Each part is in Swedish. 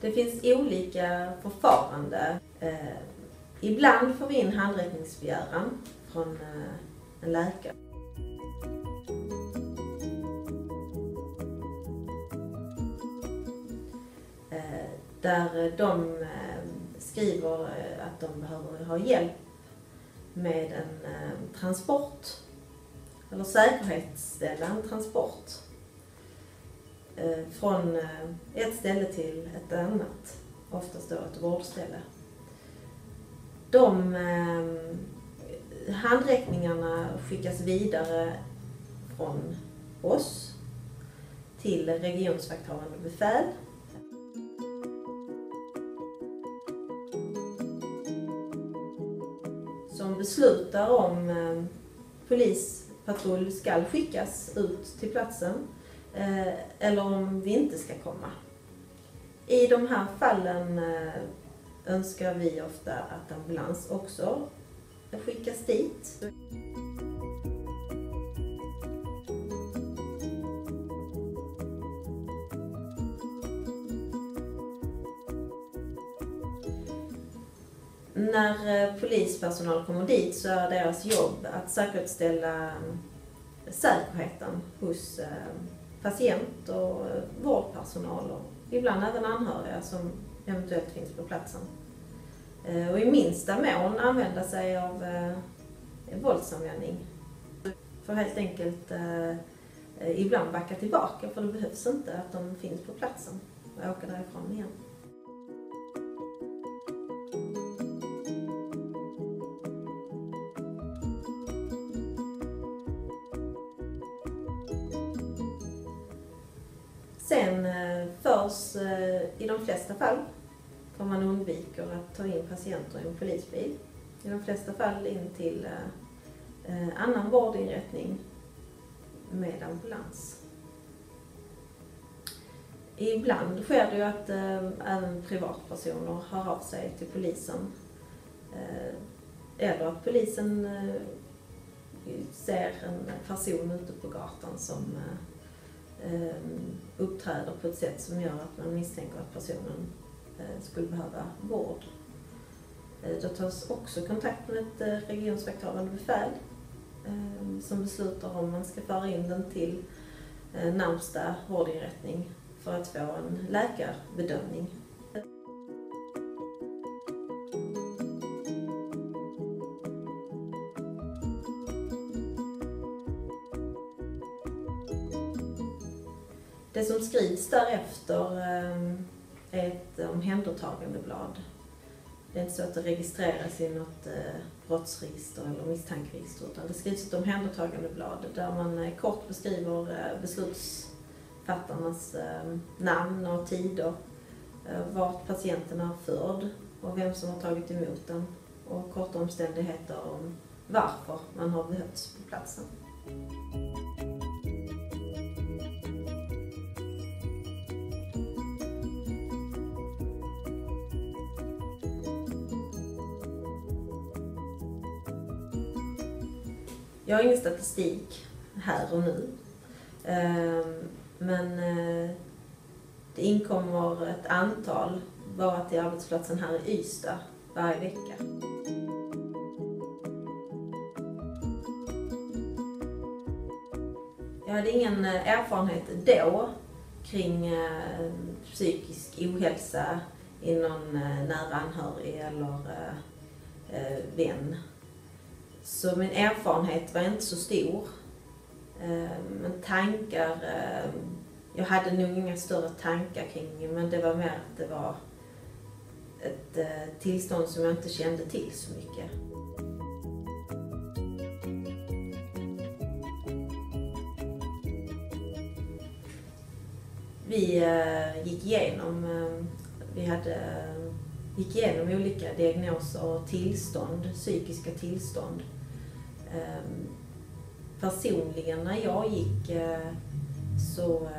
Det finns olika förfarande. Ibland får vi in handräckningsbegäran från en läkare. Där de skriver att de behöver ha hjälp med en transport eller säkerhetsställa en transport från ett ställe till ett annat, oftast då ett vårdställe. De handräckningarna skickas vidare från oss till regionsvakthavande befäl. Som beslutar om polispatrull ska skickas ut till platsen eller om vi inte ska komma. I de här fallen önskar vi ofta att ambulans också skickas dit. När polispersonal kommer dit så är deras jobb att säkerställa säkerheten hos patient och vårdpersonal och ibland även anhöriga som eventuellt finns på platsen. Och i minsta mån använda sig av våldsanvändning. För helt enkelt ibland backa tillbaka, för det behövs inte att de finns på platsen och åka därifrån igen. Sen förs i de flesta fall, för man undviker att ta in patienter i en polisbil, i de flesta fall in till annan vårdinrättning med ambulans. Ibland sker det ju att även privatpersoner hör av sig till polisen. Eller att polisen ser en person ute på gatan som uppträder på ett sätt som gör att man misstänker att personen skulle behöva vård. Då tas också kontakt med ett regionsvakthavande befäl som beslutar om man ska föra in den till närmsta vårdinrättning för att få en läkarbedömning. Det som skrivs därefter är ett omhändertagandeblad. Det är inte så att det registreras i något brottsregister eller misstankeregister, utan det skrivs ett omhändertagandeblad där man kort beskriver beslutsfattarnas namn och tider, vart patienten är förd och vem som har tagit emot den och korta omständigheter om varför man har behövts på platsen. Jag har ingen statistik här och nu, men det inkommer ett antal bara till arbetsplatsen här i Ystad varje vecka. Jag hade ingen erfarenhet då kring psykisk ohälsa i någon nära anhörig eller vän. Så min erfarenhet var inte så stor. Men tankar, jag hade nog inga större tankar kring, men det var mer att det var ett tillstånd som jag inte kände till så mycket. Vi gick igenom olika diagnoser och tillstånd, psykiska tillstånd. Personligen när jag gick så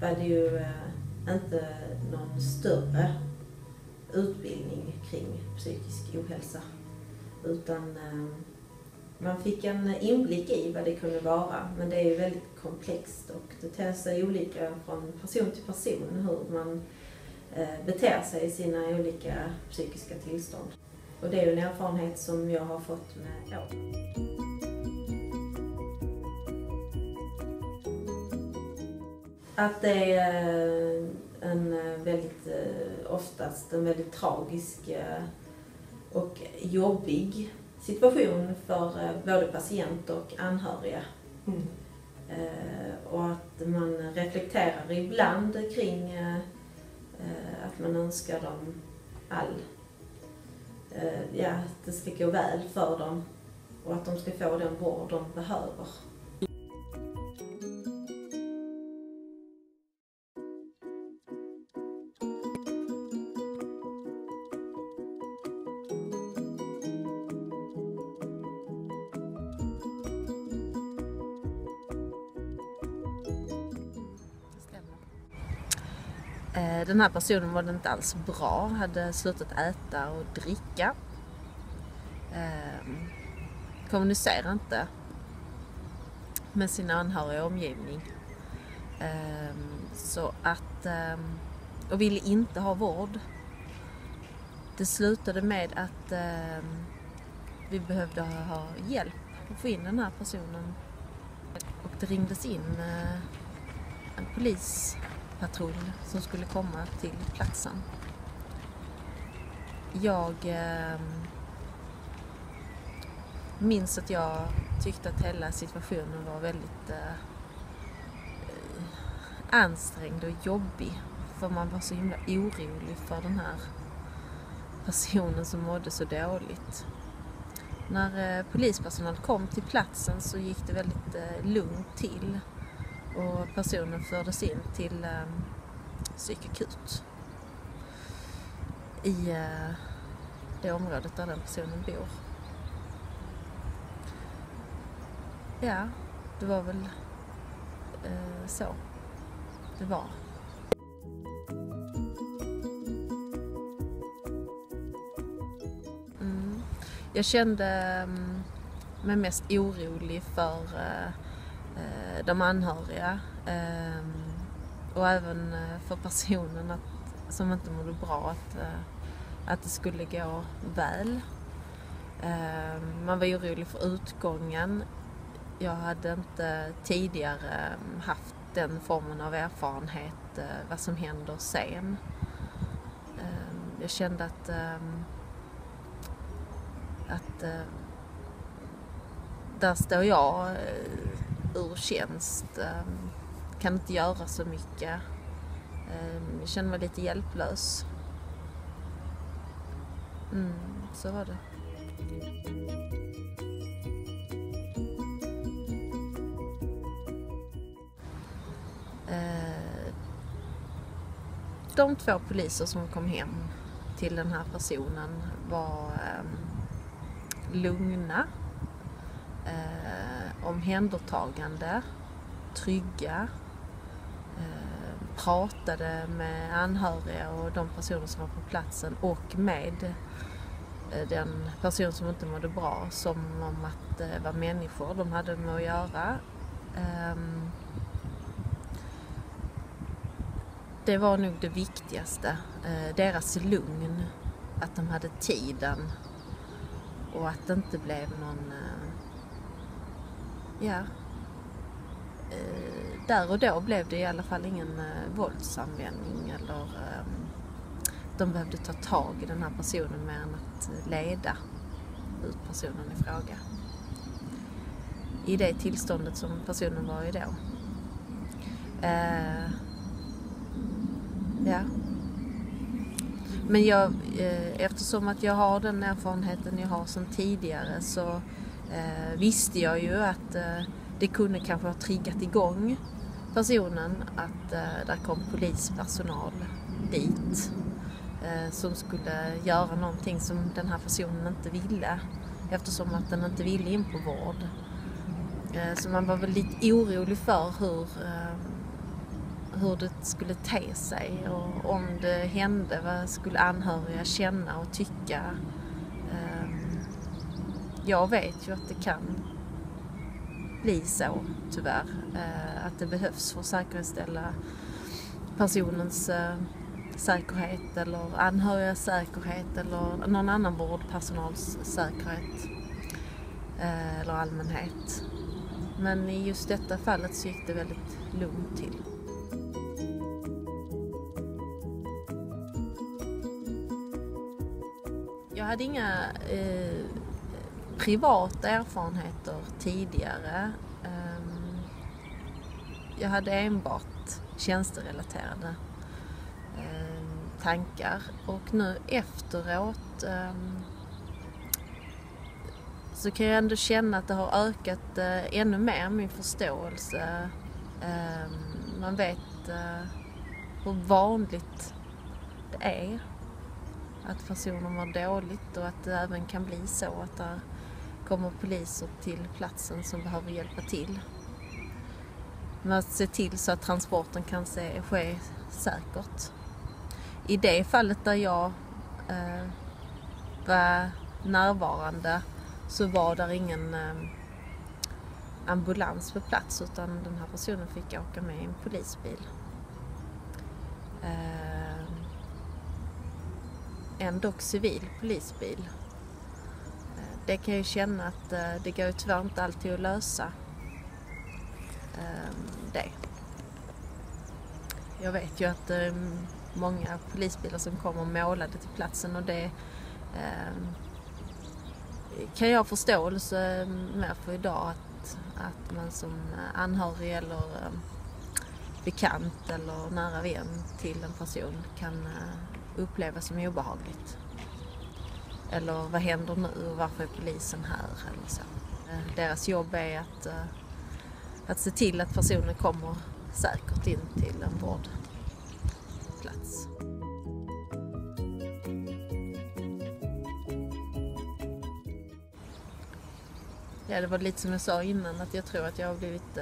var det ju inte någon större utbildning kring psykisk ohälsa, utan man fick en inblick i vad det kunde vara, men det är ju väldigt komplext och det ter sig olika från person till person hur man beter sig i sina olika psykiska tillstånd. Och det är ju en erfarenhet som jag har fått med åren. Att det är oftast en väldigt tragisk och jobbig situation för både patient och anhöriga. Och att man reflekterar ibland kring att man önskar dem att det ska gå väl för dem och att de ska få den vård de behöver. Den här personen var inte alls bra, hade slutat äta och dricka. Kommunicerar inte med sin anhöriga omgivning. Och ville inte ha vård. Det slutade med att vi behövde ha hjälp att få in den här personen. Och det ringdes in en polispatrull som skulle komma till platsen. Jag minns att jag tyckte att hela situationen var väldigt ansträngd och jobbig. För man var så himla orolig för den här personen som mådde så dåligt. När polispersonal kom till platsen så gick det väldigt lugnt till. Och personen fördes in till psykakut i det området där den personen bor. Ja, det var väl så det var. Jag kände mig mest orolig för de anhöriga och även för personen som inte mådde bra, att det skulle gå väl. Man var orolig för utgången. Jag hade inte tidigare haft den formen av erfarenhet, vad som händer sen. Jag kände att där står jag ur tjänst, kan inte göra så mycket. Jag känner mig lite hjälplös. Så var det. De 2 poliser som kom hem till den här personen var lugna, omhändertagande, trygga, pratade med anhöriga och de personer som var på platsen och med den person som inte mådde bra, som om att det var människor de hade med att göra. Det var nog det viktigaste, deras lugn, att de hade tiden och att det inte blev någon där och då blev det i alla fall ingen våldsanvändning eller de behövde ta tag i den här personen mer än att leda ut personen i fråga i det tillståndet som personen var i då. Men eftersom att jag har den erfarenheten jag har sedan tidigare, så visste jag ju att det kunde kanske ha triggat igång personen, att där kom polispersonal dit som skulle göra någonting som den här personen inte ville, eftersom att den inte ville in på vård. Så man var väl lite orolig för hur det skulle te sig, och om det hände, vad skulle anhöriga känna och tycka. Jag vet ju att det kan bli så, tyvärr, att det behövs för att säkerställa personens säkerhet eller anhörigas säkerhet eller någon annan vårdpersonals säkerhet eller allmänhet. Men i just detta fallet så gick det väldigt lugnt till. Jag hade inga privata erfarenheter tidigare. Jag hade enbart tjänsterelaterade tankar, och nu efteråt så kan jag ändå känna att det har ökat ännu mer min förståelse. Man vet hur vanligt det är att personer mår dåligt, och att det även kan bli så att det kommer poliser till platsen som behöver hjälpa till. Men att se till så att transporten kan ske säkert. I det fallet där jag var närvarande så var där ingen ambulans på plats, utan den här personen fick åka med i en polisbil. En dock civil polisbil. Det kan jag känna att det går tyvärr inte alltid att lösa det. Jag vet ju att många polisbilar som kommer målade till platsen, och det kan jag ha förståelse med för idag, att man som anhörig eller bekant eller nära vän till en person kan uppleva som obehagligt. Eller vad händer nu och varför är polisen här eller så. Deras jobb är att se till att personen kommer säkert in till en vårdplats. Ja, det var lite som jag sa innan, att jag tror att jag har blivit...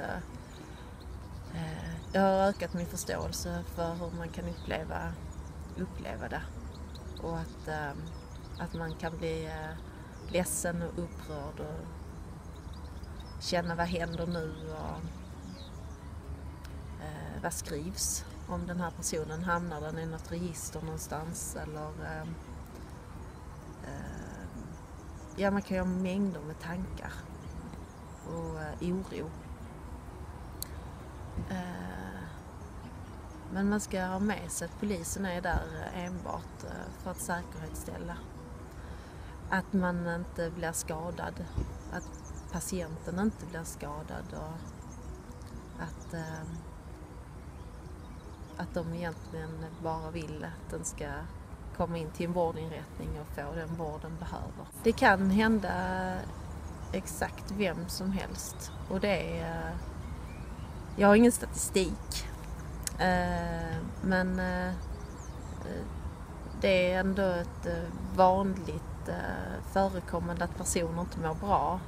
jag har ökat min förståelse för hur man kan uppleva det. Och att man kan bli ledsen och upprörd och känna vad händer nu och vad skrivs om den här personen. Hamnar den i något register någonstans, eller ja, man kan ju ha mängder med tankar och oro. Men man ska ha med sig att polisen är där enbart för att säkerhetsställa. Att man inte blir skadad, att patienten inte blir skadad, och att de egentligen bara vill att den ska komma in till en vårdinrättning och få den vård den behöver. Det kan hända exakt vem som helst, och det är... Jag har ingen statistik, men det är ändå ett vanligt förekommande att personer inte mår bra,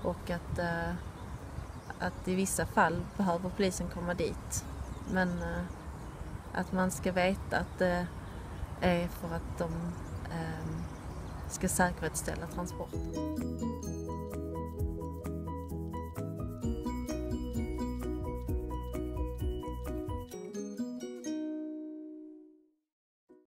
och att i vissa fall behöver polisen komma dit. Men att man ska veta att det är för att de ska säkerhetsställa transporten.